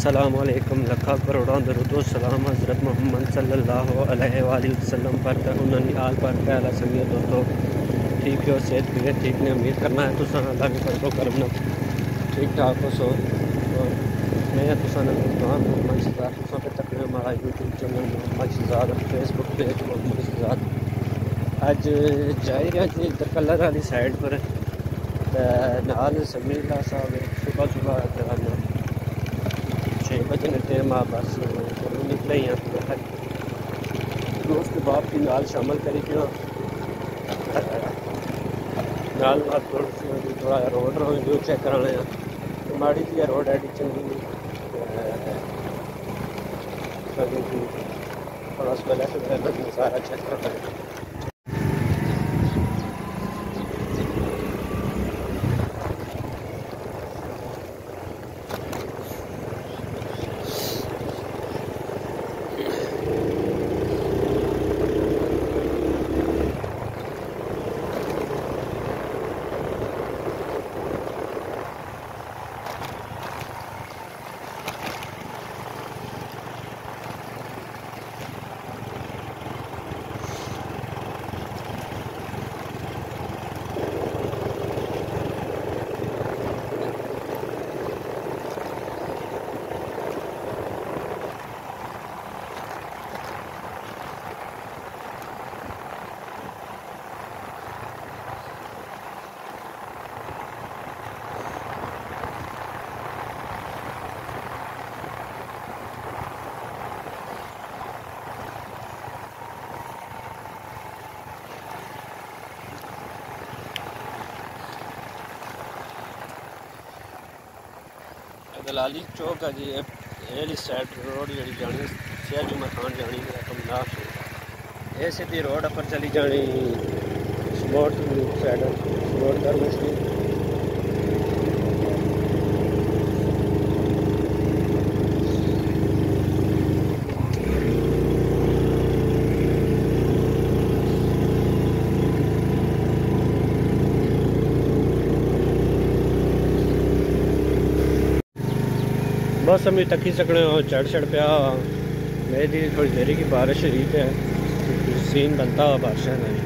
अस्सलामुअलैकुम लखा करोड़ों दरूदो सलाम हज़रत मोहम्मद सल्लल्लाहु अलैहि वसल्लम पर उन्होंने आल पर पहला संगी दोस्तों ठीक हो सेहत भी ठीक ने उम्मीद करना है तुसा अल्लाह के फजलो करम नाल ठीक ठाक हो सो और मैं तुसा नाम मोहम्मद शहजाद तुसा पे तक हमारा YouTube channel Mohammad Shahzad Facebook page Mohammad Shahzad अज जाई रहा जी इधर कलर वाली साइड पर नाल समीला साहब सुबह सुबह 6 बजे टाइम आ बस निकले ही हैं दोस्त बाप की नाल शामिल करी क्यों नाल थोड़ा रोड व्यू चेक कराने हैं माड़ी जी रोड एडी चंगी थोड़ा सारा चेक करना है। दलाली चौक है जी एली साइड रोड जी जानी शेर जुमा खान जानी कमनाथ ये सीधी रोड पर चली जानी स्पोर्ट साइड स्पोर्ट दरमिश बस हम तक ही सकने चढ़ पिया मेरी थोड़ी देरी की बारिश रही है सीन बनता हुआ बारिश है नहीं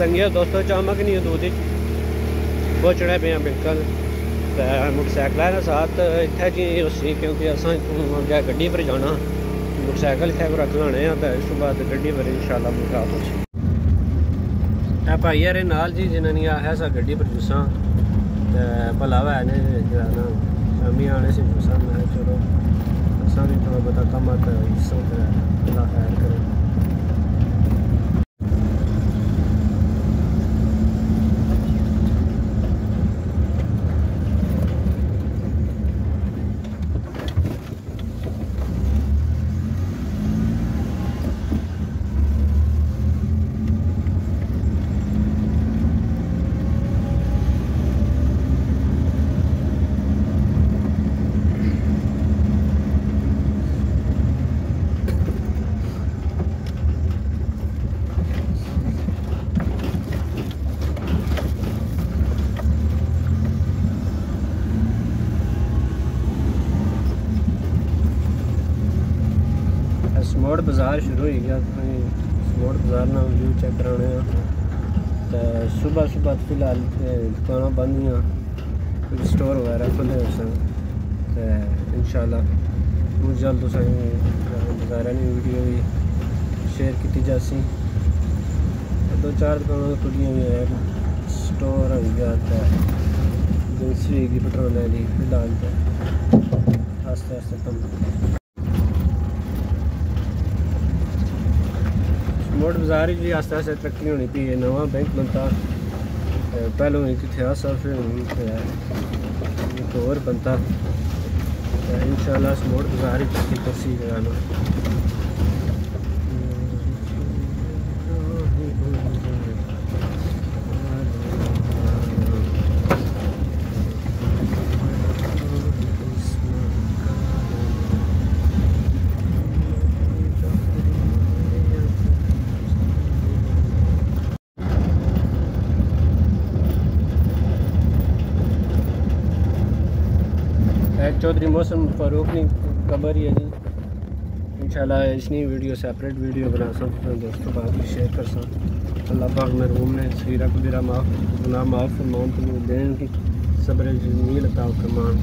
संगे दोस्तों चमक नहीं दूध पहुँचने पे बिल्कुल मोटरसाइकिल के साथ इतने जी उसी क्योंकि असा अगर गड्डी पर जाना मोटरसाइकिल इतने रख लाने उस बाद गड्डी पर इंशाल्लाह मुकाबला भाई यारे नाल जी जिन्होंने है सा गड्डी पर जूसा भला है ने शामी आने से जूसा मैं चलो असा भी थोड़ा बहुत कम हिस्सा खैर करें। स्मोट बाज़ार शुरू हो गया स्मोट बाज़ार ना व्यू चेक कराने तो सुबह सुबह फिलहाल दुकाना बंद हुई स्टोर वगैरह खुले सन तो इंशाल्लाह बहुत जल्द बाज़ारा नी वीडियो भी शेयर की जासी 2-4 दुकाना खुलियां भी है स्टोर हो गया तो एजेंसी होगी पेट्रोल की फिलहाल तो आस्ते आस्ते कम स्मार्ट बाजार जी आस्ते आस्ते तरक्की होनी पी है। नवा बैंक बनता पहलों कितने आसा फिर एक और बनता इंशाल्लाह स्मार्ट बाजार तरक्की करसी जाना। चौधरी मौसम फारूक ने खबर ही है जी। इंशाल्लाह इसनी वीडियो सेपरेट वीडियो बना सकते दोस्तों बात भी शेयर कर सकते। अल्लाह पाक मरहूम ने सीरा कबीरा माफ़ गुनाह माफ़ फरमान तो देन की सब्र जमील अता फरमान।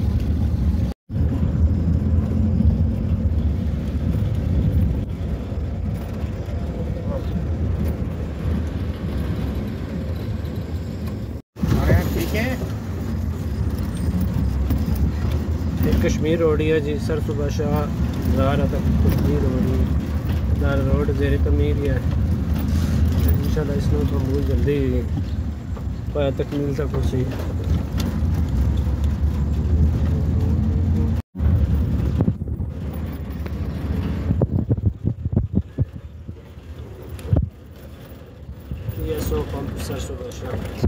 कश्मीर रोड ही है जी। सर सुबह शाह ज़ारा तक कश्मीर रोड ज़ेर तमीर है। इंशाल्लाह इसमें तो बहुत जल्दी पाया तकमील तक उसी ये 100 पंप सर सुबह शाह।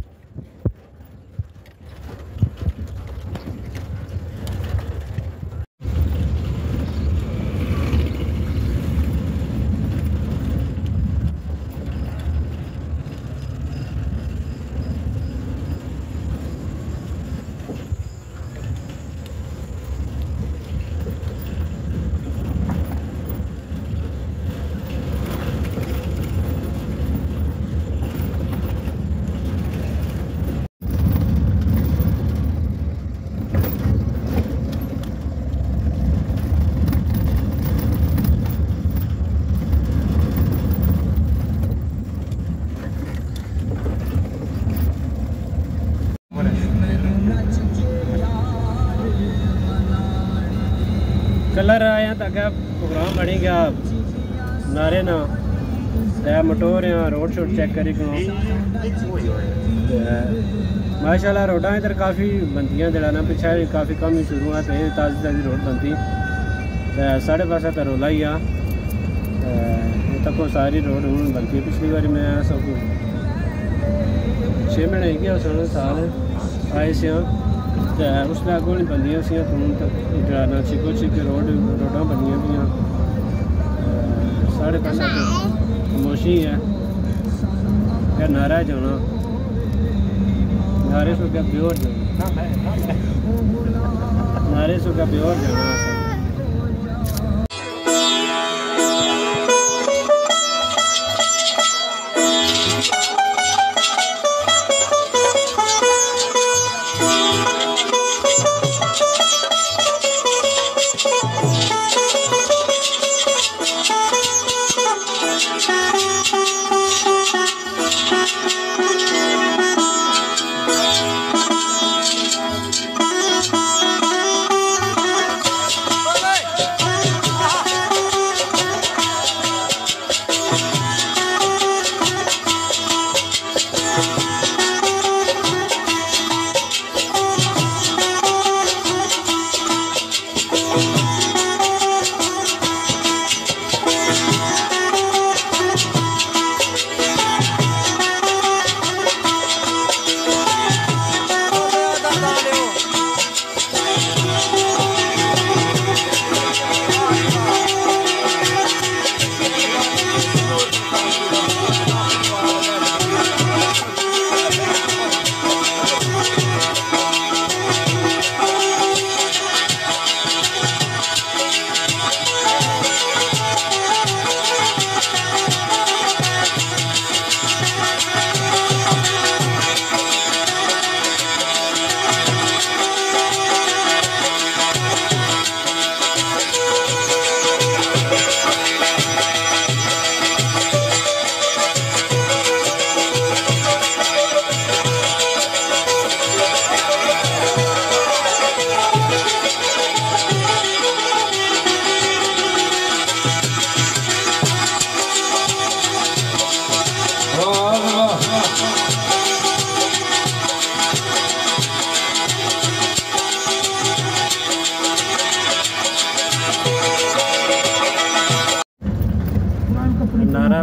कलर आया तक प्रोग्राम बनी गया नारे ना मोटोर रोड शोड चेक करी माशाल्लाह रोडा इधर काफ़ी बनती जरा ना पिछा काफ़ी कम ही शुरुआत है ताज़ी ताज़ी रोड बनती साढ़े पासा तो रोला ही तक सारी रोड हूँ बनती। पिछली बार मैं सब 6 महीने गया साल आए से उसमें अगों नहीं बनदियाँ सी हूँ तक जरा छिको छिके रोडा बनिया भी साढ़े पास खामोशी है क्या नारा जाना नारे सो क्या प्योर जाना नारे सो क्या प्योर जाना।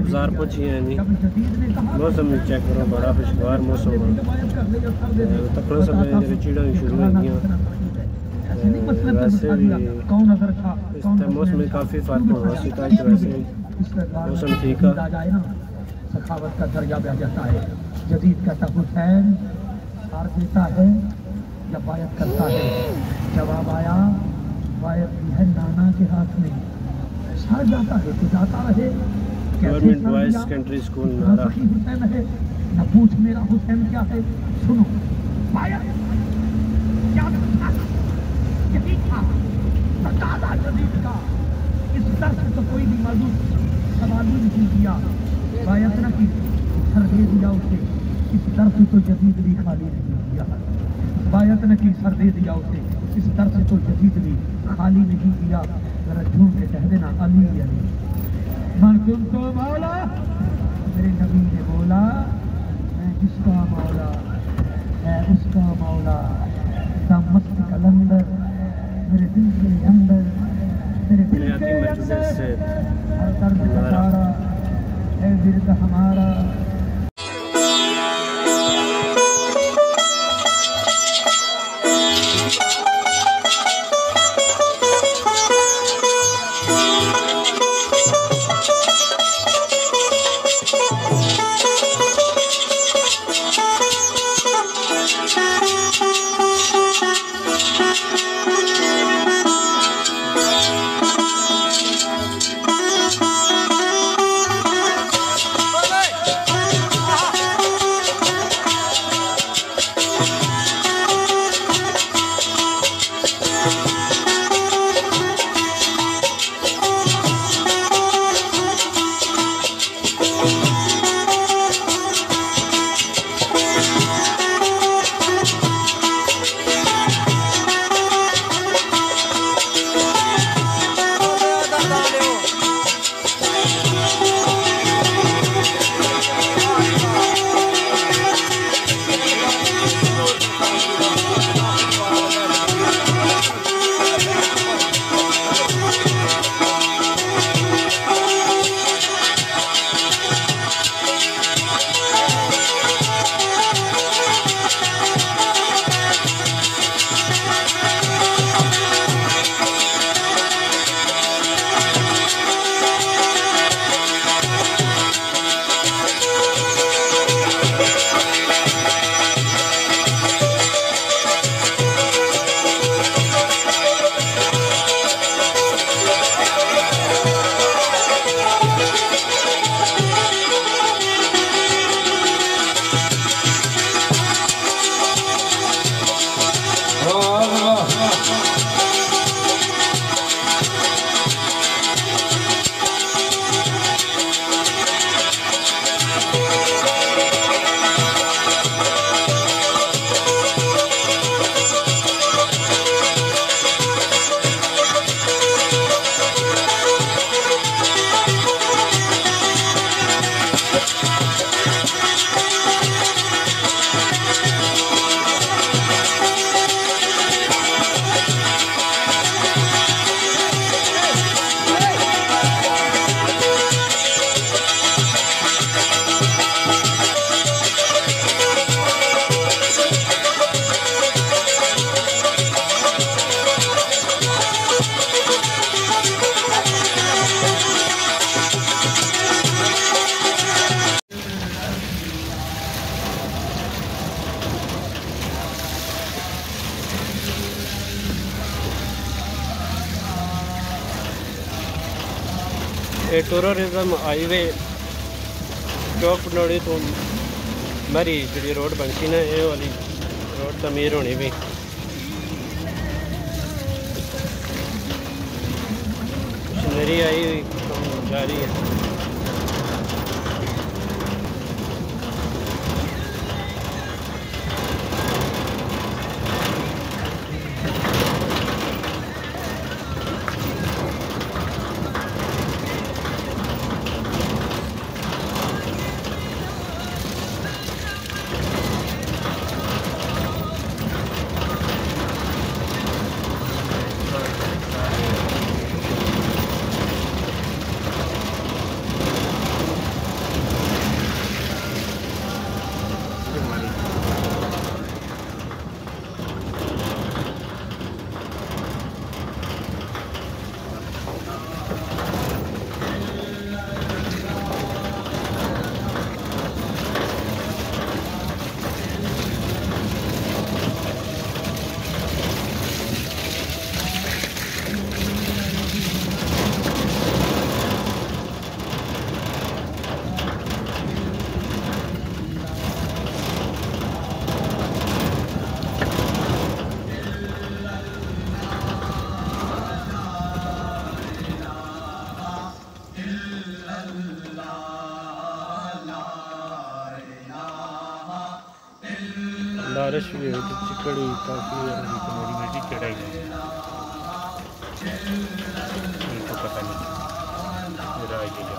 बाजार पहुंची हैं जी। मौसम चेक करो, बड़ा खुशगवार मौसम है। तकड़ों समय चिड़ा शुरू हो गई। वैसे भी इस मौसम में काफ़ी फ़र्क होगा, वैसे मौसम ठीक है। सखावत का दरिया बह जाता है। जदीद कहता हुसैन हार देता है या बायत करता है। जवाब आया बायत भी है नाना के हाथ में। हार जाता है तो जाता रहे। गवर्नमेंट बॉयज सेकेंडरी स्कूल नारा। हुसैन है न पूछ मेरा हुसैन क्या है। सुनो बायत क्या था, यही था दादा जदीद का। इस दर्द तो कोई भी मौजूद सवाल ही नहीं किया। बायत न की सर दे दिया उसे। इस दर्द तो जदीद भी खाली नहीं किया। बायत न की सर दे दिया उसे। इस दर्द तो जदीद भी खाली नहीं किया। जरा झूम के कह देना अली अली। मन तुम तो मौला, मेरे नबी ने बोला मैं जिसका मौला है उसका मौला। मस्त कलंदर मेरे दिल के अंदर, मेरे दिल के अंदर हर दर्द का सारा है विरद हमारा। टूरिज्म हाईवे चौक पटौड़ी तो मेरी जी रोड बनसी ना, ये वाली रोड तमीर होनी भी। मेरी आई हुई जारी है। बारिश भी हुई तो चिकड़ हुई काफ़ी मेरी बेटी चढ़ाई तो पता नहीं मेरा ये जा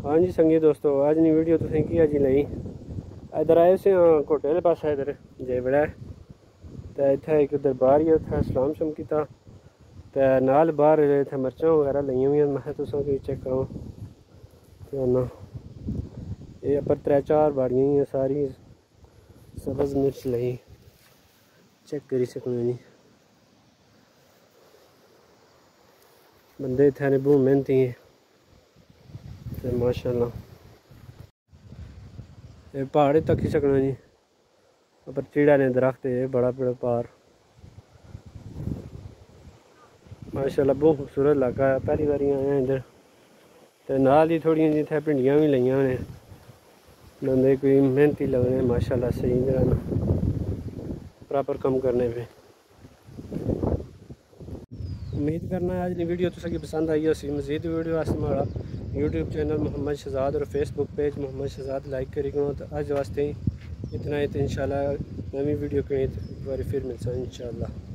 हाँ जी संगी दोस्तों, आज नी वीडियो तुसें की अजी लई इधर आए से होटल पास इधर जे बड़ा तो इत्थे एक दरबार ही उत्थे सलाम शम कीता ते नाल बाहर इत्थे मर्चां वगैरह लई हुई मैं तुसां की चेक करो ते ना ये पर 3-4 बाड़ियां ही सारी सब्ज़ मिर्च लई चेक करी सकने नहीं बंदे इत्थे ने बहुत मेहनती है माशाल्लाह। ये पहाड़ तक ही सकना जी पर चिड़ा ने दरख्त है बड़ा बड़ा पहाड़ माशाल्लाह बहुत खूबसूरत इलाका है। पहली बारी आया इधर तो नाल ही थोड़ी जिथे भिंडियां भी लईयां ने बंदे कोई मेहनती लग रहे हैं माशाल्लाह सही जगह प्रॉपर कम करने पे। उम्मीद करना आज की वीडियो तुसें पसंद आई होसी। मज़ीद वीडियो वास्ते हमारा यूट्यूब चैनल मोहम्मद शहजाद और Facebook page Mohammad Shahzad like करी करो। तो अज वास्ते इतना ही तो इंशाल्लाह नवी वीडियो कहीं एक बार फिर मिलसा इंशाल्लाह।